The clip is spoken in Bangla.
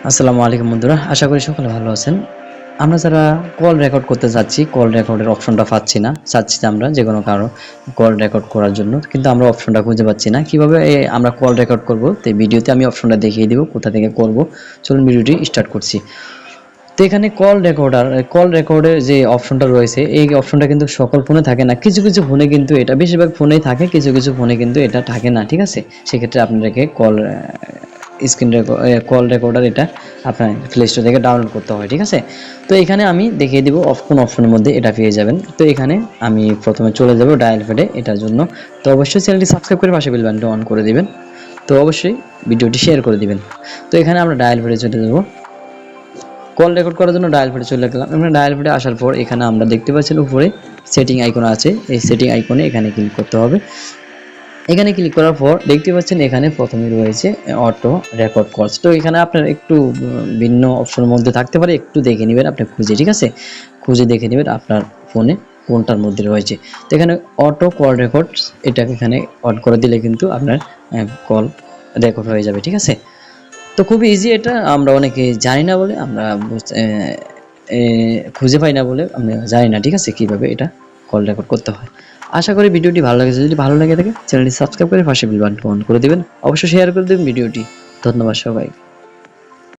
আসসালামু আলাইকুম বন্ধুরা, আশা করি সকলে ভালো আছেন। আমরা যারা কল রেকর্ড করতে যাচ্ছি, কল রেকর্ডের অপশনটা পাচ্ছি না। চাচ্ছি যে আমরা যেকোনো কারো কল রেকর্ড করার জন্য, কিন্তু আমরা অপশনটা খুঁজে পাচ্ছি না। কিভাবে আমরা কল রেকর্ড করব, তো এই ভিডিওতে আমি অপশনটা দেখিয়ে দিব কোথা থেকে করব। চলুন ভিডিওটি স্টার্ট করছি। তো এখানে কল রেকর্ডের যে অপশনটা রয়েছে, এই অপশনটা কিন্তু সকল ফোনে থাকে না। কিছু কিছু ফোনে কিন্তু এটা, বেশিরভাগ ফোনেই থাকে, কিছু কিছু ফোনে কিন্তু এটা থাকে না, ঠিক আছে? সেক্ষেত্রে আপনাদেরকে কল রেকর্ডার এটা আপনার প্লে স্টোর থেকে ডাউনলোড করতে হয়, ঠিক আছে? তো এখানে আমি দেখিয়ে দিব কোন অপশনের মধ্যে এটা পেয়ে যাবেন। তো এখানে আমি প্রথমে চলে যাব ডায়াল প্যাডে, এটার জন্য তো অবশ্যই চ্যানেলটি সাবস্ক্রাইব করে পাশে বেল বাটনটি অন করে দিবেন। তো অবশ্যই ভিডিওটি শেয়ার করে দিবেন। তো এখানে আমরা ডায়াল প্যাডে চলে যাব। কল রেকর্ড করার জন্য ডায়াল প্যাডে চলে গেলাম। এখানে ডায়াল প্যাডে আসার পর এখানে আমরা দেখতে পাচ্ছেন উপরে সেটিং আইকন আছে, এই সেটিং আইকনে এখানে ক্লিক করতে হবে। এখানে ক্লিক করার পর দেখতে পাচ্ছেন এখানে প্রথমে রয়েছে অটো রেকর্ড কলস। তো এখানে আপনার একটু ভিন্ন অপশনের মধ্যে থাকতে পারে, একটু দেখে নেবেন আপনি খুঁজে, ঠিক আছে? খুঁজে দেখে নেবেন আপনার ফোনে কোনটার মধ্যে রয়েছে। তো এখানে অটো কল রেকর্ড, এটাকে এখানে অন করে দিলে কিন্তু আপনার কল রেকর্ড হয়ে যাবে, ঠিক আছে? তো খুবই ইজি এটা, আমরা অনেকে জানি না বলে আমরা খুঁজে পাই না বলে আমরা জানি না, ঠিক আছে, কিভাবে এটা কল রেকর্ড করতে হয়। আশা করি ভিডিওটি ভালো লেগেছে। যদি ভালো লেগে থাকে চ্যানেলটি সাবস্ক্রাইব করে পাশে বেল বাটন অন করে দিবেন। অবশ্যই শেয়ার করে দিবেন ভিডিওটি। ধন্যবাদ সবাই।